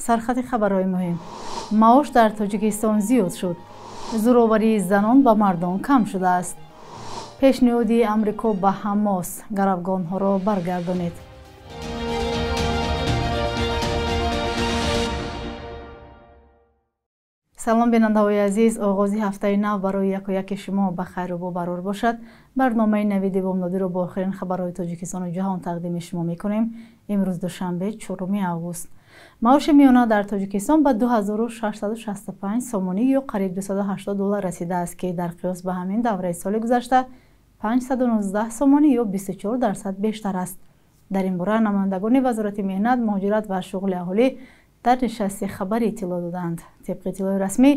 سرخط خبرهای مهم. маош در تاجیکستان زیاد شد. زۆrovەری زنان با مردان کم شده است. پشنیهادی آمریکا به ҳамос гаравгонҳоро баргардонед. салом бинандаҳои азиз, оғози ҳафтаи нав барои якояки шумо ба хайру барор бошад. барномаи навиди бомнодиро бо охирин хабарҳои Тоҷикистону ҷаҳон тақдими шумо мекунем. имрӯз душанбе 4 август. маоши миёна дар Тоҷикистон ба 2665 сомонӣ ё қариб $280 расидааст, ки дар қиёс ба ҳамин давраи соли гузашта 519 сомонӣ ё 24% бештар аст. дар ин бора намояндагони вазорати меҳнат, муҳоҷират ва шуғли аҳолӣ дар нишасти хабарӣ иттилоъ доданд. тибқи иттилоъи расмӣ,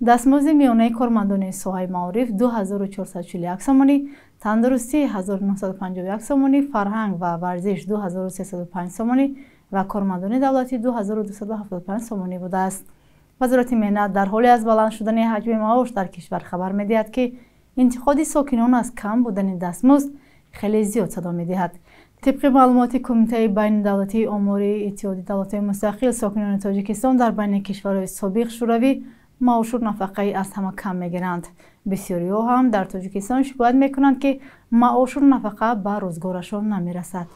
дастмозди миёнаи кормандони соҳаи маориф 2441 сомонӣ, тандурустӣ 1951 сомонӣ, фарҳанг ва варзиш 2305 сомонӣ ва кормандони давлатӣ 2275 сомонӣ будааст. вазорати меҳнат дар ҳоли аз баланд шудани ҳаҷми маош дар кишвар хабар медиҳад, ки интиқоди сокинон аз кам будани дастмозд хеле зиёд садо медиҳад. тибқи маълумоти кумитаи байнудавлатии омори иттиҳоди давлатҳои мустақил, сокинони Тоҷикистон дар байни кишварҳои собиқ шӯравӣ маошу нафақаи аз ҳама кам мегиранд. бисёриҳо ҳам дар Тоҷикистон шикоят мекунанд, ки маошу нафақа ба рӯзгорашон намерасад.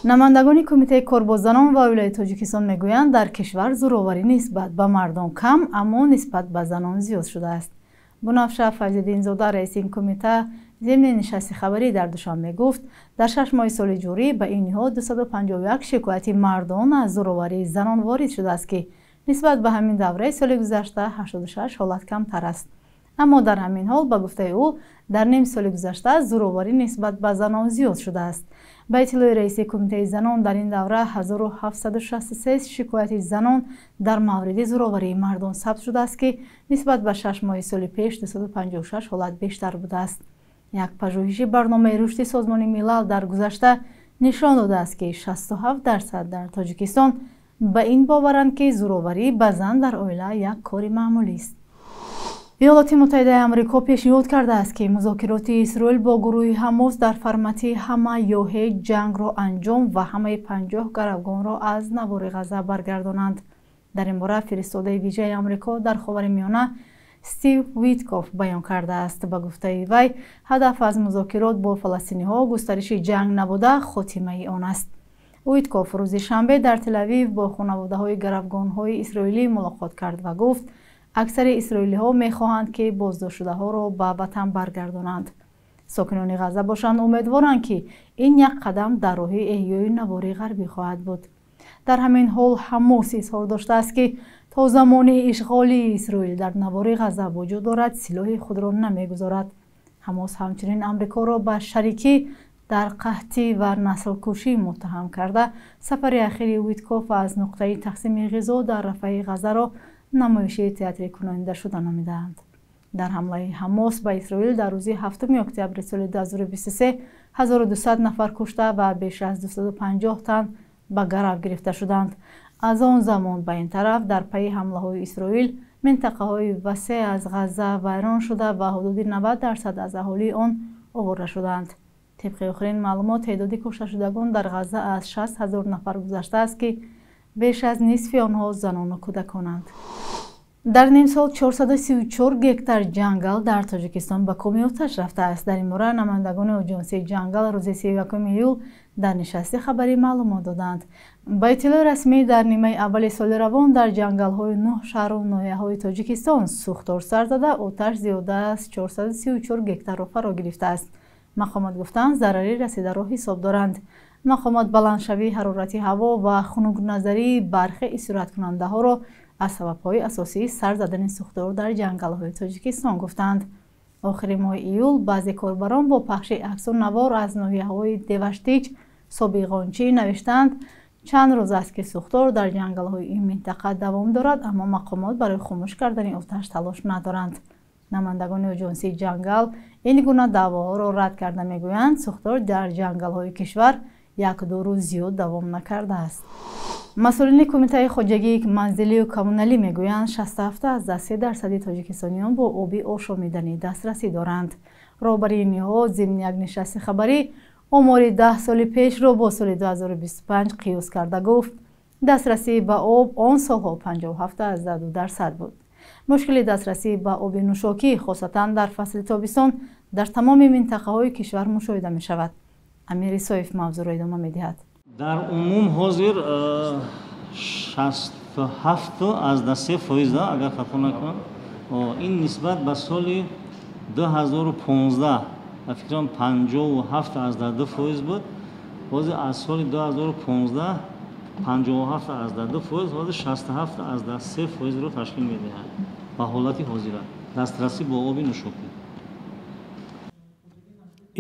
намояндагони кумитаи кор бо занон ва оилаи Тоҷикистон мегӯянд, дар кишвар зӯроварӣ нисбат ба мардон кам, аммо нисбат ба занон зиёд шудааст. бунафша файзиддинзода, раиси ин кумита, зимни нишасти хабарӣ дар душанбе гуфт, дар 6 моҳи соли ҷорӣ ба ин ниҳод 251 шикояти мардон аз зӯроварии занон ворид шудааст, ки нисбат ба ҳамин давраи соли гузашта 86 ҳолат камтар аст. аммо дар ҳамин ҳол, ба гуфтаи ӯ, дар ними соли гузашта зӯроварӣ нисбат ба занон зиёд шудааст. ба иттилои раиси кумитаи занон, дар ин давра 1763 шикояти занон дар мавриди зӯроварии мардон сабт шудааст, ки нисбат ба 6 моҳи соли пеш 256 ҳолат бештар будааст. як пажӯҳиши барномаи рушди созмони милал дар гузашта нишон додааст, ки 67% дар Тоҷикистон ба ин боваранд, ки зӯроварӣ ба зан дар оила як кори маъмулист. иёлоти муттаҳидаи амрико пешниҳод кардааст, ки музокироти Исроил бо гурӯҳи ҳамос дар формати ҳама ё ҳеҷ ҷангро анҷом ва ҳамаи 50 гаравгонҳоро аз навори ғаза баргардонанд. дар ин бора фиристодаи виҷаи амрико дар ховари миёна Стив Уиткоф баён кардааст. ба гуфтаи вай, ҳадаф аз музокирот бо фаластиниҳо густариши ҷанг набуда, хотимаи он аст. Уиткоф рӯзи шанбе дар Телавив бо хонаводаҳои гаравгонҳои исроилӣ мулоқот кард ва гуфт, аксари исроилиҳо мехоҳанд, ки боздоштшудаҳоро ба ватан баргардонанд. сокинони ғаза бошанд умедворанд, ки ин як қадам дар роҳи эҳёи навори ғарбӣ хоҳад буд. дар ҳамин ҳол ҳамос изҳор доштааст, ки то замони ишғолии Исроил дар навори ғаза вуҷуд дорад, силоҳи худро намегузорад. ҳамос ҳамчунин амрикоро ба шарикӣ дар қаҳтӣ ва наслкушӣ муттаҳам карда, сафари ахири Уиткоф аз нуқтаи тақсими ғизо дар рафаи ғазаро намоиши театри кунонидашуда номидаанд. дар ҳамлаи ҳамос ба Исроил дар рӯзи 7 октябри соли 2023 1200 нафар кушта ва беш аз 250 тан ба гарав гирифта шуданд. аз он замон ба ин тараф, дар пайи ҳамлаҳои Исроил, минтақаҳои васеъ аз ғаза вайрон шуда ва ҳудуди 90% аз аҳолии он овора шуданд. тибқи охирин маълумот, теъдоди кушташудагон дар ғаза аз 60,000 нафар гузаштааст, ки беш аз нисфи онҳо занону кӯдаконанд. дар ним сол 434 гектар ҷангал дар Тоҷикистон ба коми оташ рафтааст. дар ин бора намояндагони оҷонсии ҷангал рӯзи 31 июл дар нишасти хабарӣ маълумот доданд. ба иттилои расмӣ, дар нимаи аввали соли равон дар ҷангалҳои 9 шаҳру ноҳияҳои Тоҷикистон сӯхтор сар зада, оташ зиёда аз 434 гектарро фаро гирифтааст. мақомот гуфтанд, зарари расидаро ҳисоб доранд. мақомот баландшавии ҳарорати ҳаво ва хунукназарии бархи суръаткунандаҳоро аз сабабҳои асосии сар задани сӯхтор дар ҷангалҳои Тоҷикистон гуфтанд. охири моҳи июл баъзе корбарон бо пахши аксу навор аз ноҳияҳои Деваштич, Собиғончӣ навиштанд, чанд рӯз аст, ки сӯхтор дар ҷангалҳои ин минтақа давом дорад, аммо мақомот барои хомӯш кардани оташ талош надоранд. намояндагони оҷонсии ҷангал ин гуна даъвоҳоро рад карда мегӯянд, сӯхтор дар ҷангалҳои кишвар 1-2 рӯз зиёд давом накардааст. масъулини кумитаи хоҷагии манзилию коммуналӣ мегӯянд, 67% тоҷикистониён бо оби ошомиданӣ дастрасӣ доранд. роҳбари ниҳод зимни як нишасти хабарӣ омори 10 соли пешро бо соли 2025 қиёс карда гуфт, дастрасӣ ба об он солҳо 57% буд. мушкили дастрасӣ ба оби нӯшокӣ хосатан дар фасли тобистон дар тамоми минтақаҳои кишвар мушоҳида мешавад. амир исоев мавзӯъро идома медиҳад. дар умум ҳозир 67% агар хато накунам, ин нисбат ба соли 2015 фикрам 57% буд. ҳозир аз соли 2015 57%, ҳозир 67%ро ташкил медиҳад. ба ҳолати ҳозира дастрасӣ бо оби нӯшокӣ.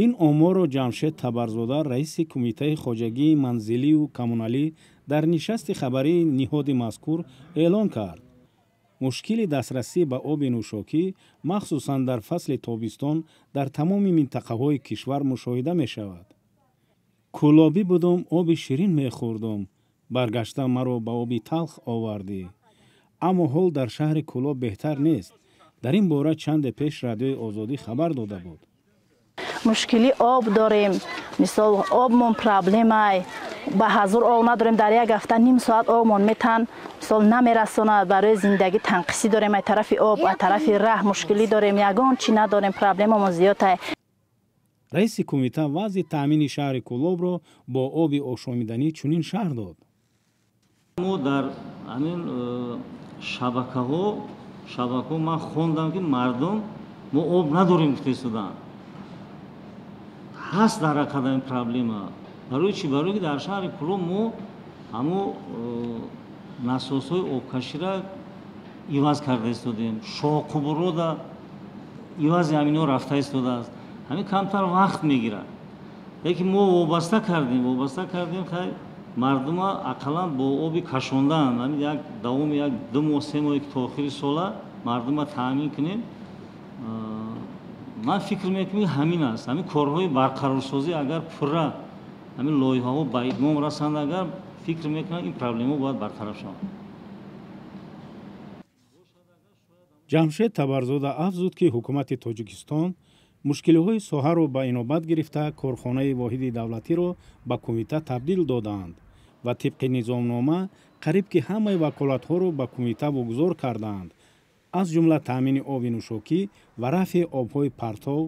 ин оморро ҷамшед табарзода раиси кумитаи хоҷагии манзилию коммуналӣ дар нишасти хабарии ниҳоди мазкур эълон кард. мушкили дастрасӣ ба оби нӯшокӣ махсусан дар фасли тобистон дар тамоми минтақаҳои кишвар мушоҳида мешавад. кӯлобӣ будум, оби ширин мехӯрдум, баргашта маро ба оби талх овардӣ. аммо ҳол дар шаҳри кӯлоб беҳтар нест. дар ин бора чанде пеш радиои озодӣ хабар дода буд. мушкили об дорем, мисол обмон проблемай, ба ҳазур об надорем, дар як ҳафта ним соат обмон метан, мисол намерасонад, барои зиндагӣ танқисӣ дорем, ай тарафи об, ай тарафи раҳ мушкилӣ дорем, ягон чи надорем, проблемамон зиёдтай. раиси кумита вазъи таъмини шаҳри кӯлобро бо оби ошомиданӣ чунин шарҳ дод. мо дар ҳамин шабакаҳо ман хондам ки мардон мо об надорем гуфта истодаанд. ҳаст дар ҳақиқат ин проблема. барои чӣ? барои ки дар шаҳри кӯлоб мо ҳамо насосҳои обкаширо иваз карда истодем, шоққубурода ивази ҳаминҳо рафта истодааст. ҳамин камтар вақт мегирад. яке мо вобаста кардем хай мардума ақаллан бо оби кашондан, ҳамин як давоми як 2 моҳ 3 моҳе ки то охири сола мардума таъмин кунем. ман фикр мекунам ҳамин аст. ҳамин корҳои барқарорсозӣ агар пурра ҳамин лоиҳаҳо ба идмом расанд, агар фикр мекунам ин проблема бояд бартараф шавад. ҷамшед табарзода афзуд ки ҳукумати Тоҷикистон мушкилиҳои соҳаро ба инобат гирифта корхонаи воҳиди давлатиро ба кумита табдил доданд ва тибқи низомнома қариб ки ҳамаи ваколатҳоро ба кумита вогузор карданд, аз ҷумла таъмини оби нӯшокӣ ва рафъи обҳои партов,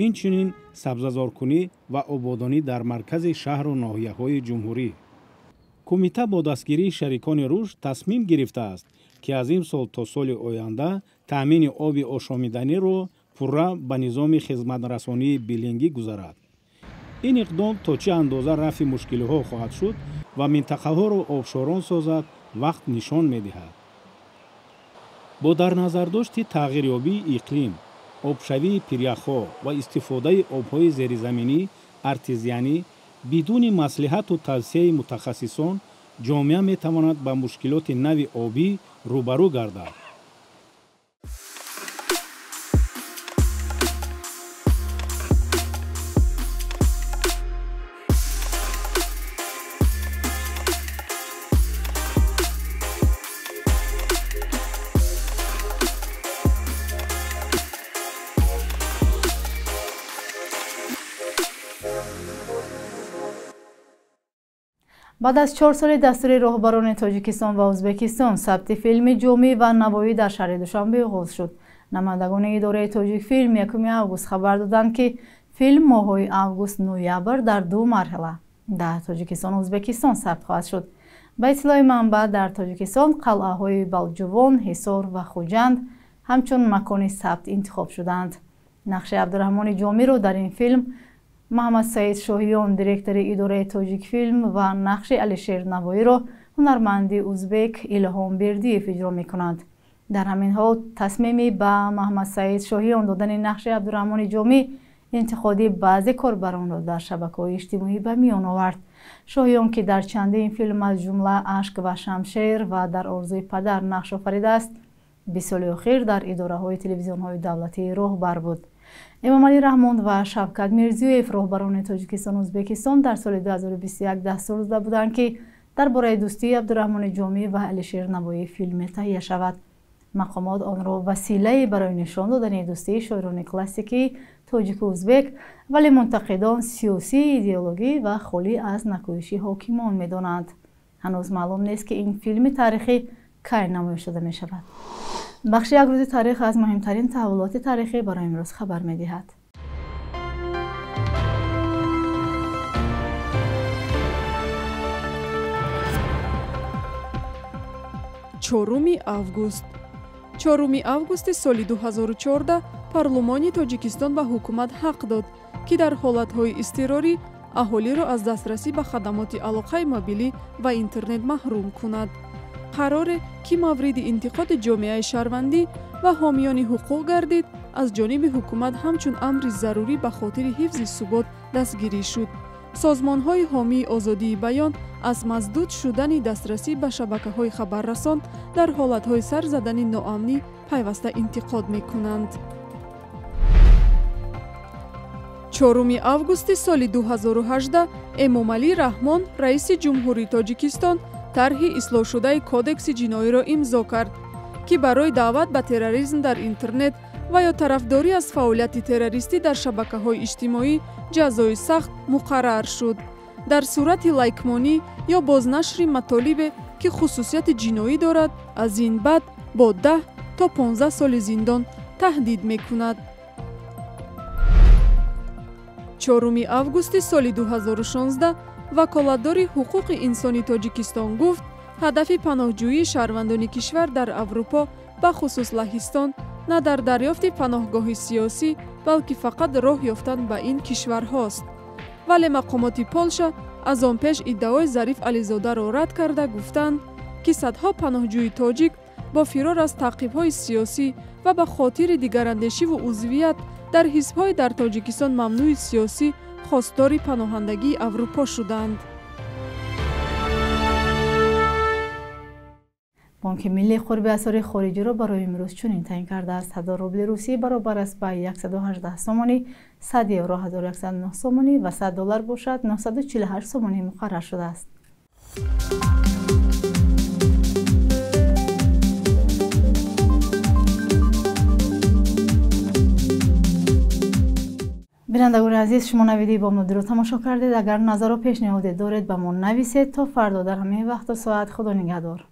инчунин сабзазоркунӣ ва ободонӣ дар маркази шаҳру ноҳияҳои ҷумҳурӣ. кумита бо дастгирии шарикони рушд тасмим гирифтааст ки аз ин сол то соли оянда таъмини оби ошомиданиро пурра ба низоми хизматрасонии билингӣ гузарад. ин иқдом то чӣ андоза рафъи мушкилиҳо хоҳад шуд ва минтақаҳоро обшорон созад, вақт нишон медиҳад. бо дар назардошти тағйирёбии иқлим, обшавии пиряхҳо ва истифодаи обҳои зеризаминӣ артезианӣ бидуни маслиҳату тавсияи мутахассисон ҷомеа метавонад ба мушкилоти нави обӣ рӯбарӯ гардад. баъд аз 4 соли дастури роҳбарони Тоҷикистон ва Ӯзбекистон, сабти филми ҷомӣ ва навоӣ дар шаҳри Душанбе оғоз шуд. намояндагони идораи Тоҷикфилм 1 август хабар доданд, ки филм моҳҳои август-ноябр дар 2 марҳила дар Тоҷикистону Ӯзбекистон сабт хоҳад шуд. ба иттилои манбаъ, дар Тоҷикистон қалъаҳои Балҷувон, Ҳисор ва Хуҷанд ҳамчун макони сабт интихоб шуданд. нақши Абдураҳмони Ҷомиро дар ин филм Муҳаммад Саид Шоҳиён, директори идораи Тоҷикфилм, ва нақши Алишер Навоиро ҳунарманди ӯзбек Илҳом Бердиев иҷро мекунанд. дар ҳамин ҳол тасмими ба Муҳаммад Саид Шоҳиён додани нақши Абдураҳмони Ҷомӣ интиқоди баъзе корбаронро дар шабакаҳои иҷтимоӣ ба миён овард. Шоҳиён, ки дар чандин филм аз ҷумла Ашк ва Шамшер ва дар Орзуи падар нақш офаридааст, 20 соли охир дар идораҳои телевизионҳои давлатӣ роҳбар буд. эмомалӣ Раҳмон ва Шавкат Мирзиёев, роҳбарони Тоҷикистону Ӯзбекистон, дар соли 2021 дастур дода буданд, ки дар бораи дӯстии Абдураҳмони Ҷомӣ ва Алишер Навоӣ филме таҳия шавад. мақомот онро василае барои нишон додани дӯстии шоирони классикии тоҷику ӯзбек, вале мунтақидон сиёсӣ, идеологӣ ва холӣ аз накӯиши ҳокимон медонанд. ҳанӯз маълум нест ки ин филми таърихӣ кай намоиш дода мешавад. бахши як рӯзи таърих аз муҳимтарин таҳввулоти таърихӣ барои имрӯз хабар медиҳад. 4 август 4 августи соли 2014 парлумони Тоҷикистон ба ҳукумат ҳақ дод, ки дар ҳолатҳои изтирорӣ аҳолиро аз дастрасӣ ба хадамоти алоқаи мобилӣ ва интернет маҳрум кунад. қароре, ки мавриди интиқоди ҷомеаи шаҳрвандӣ ва ҳомиёни ҳуқуқ гардид, аз ҷониби ҳукумат ҳамчун амри зарурӣ ба хотири ҳифзи субот дастгирӣ шуд. созмонҳои ҳомии озодии баён аз маздуд шудани дастрасӣ ба шабакаҳои хабаррасон дар ҳолатҳои сар задани ноамнӣ пайваста интиқод мекунанд. 4 августи соли 2018 Эмомалӣ Раҳмон, раиси ҷумҳурии Тоҷикистон, тарҳи ислоҳшудаи кодекси ҷиноиро имзо кард, ки барои даъват ба терроризм дар интернет ва ё тарафдорӣ аз фаъолияти террористӣ дар шабакаҳои иҷтимоӣ ҷазои сахт муқаррар шуд. дар сурати лайкмонӣ ё бознашри матолибе, ки хусусияти ҷиноӣ дорад, аз ин баъд бо 10 то 15 соли зиндон таҳдид мекунад. 4 августи соли 2016 ваколатдори ҳуқуқи инсони Тоҷикистон гуфт, ҳадафи паноҳҷӯии шаҳрвандони кишвар дар Аврупо, бахусус Лаҳистон, на дар дарёфти паноҳгоҳи сиёсӣ, балки фақат роҳ ёфтан ба ин кишварҳост. вале мақомоти Полша аз он пеш иддаои Зариф Ализодаро рад карда гуфтанд, ки садҳо паноҳҷӯи тоҷик бо фирор аз таъқибҳои сиёсӣ ва ба хотири дигарандешиву узвият дар ҳизбҳои дар Тоҷикистон мамнӯи сиёсӣ хостори паноҳандагии Аврупо шуданд. бонки миллии қурби асъори хориҷиро барои имрӯз чунин таъин кардааст: 1000 рубли русӣ баробар аст ба 118 сомонӣ, 100 евро 1109 сомонӣ ва $100 бошад 948 сомонӣ муқаррар шудааст. бинандагони азиз, шумо навидии бомнодиро тамошо кардед. агар назару пешниҳоде доред ба мо нависед. то фардо дар ҳамин вақту соат худо нигаҳдор.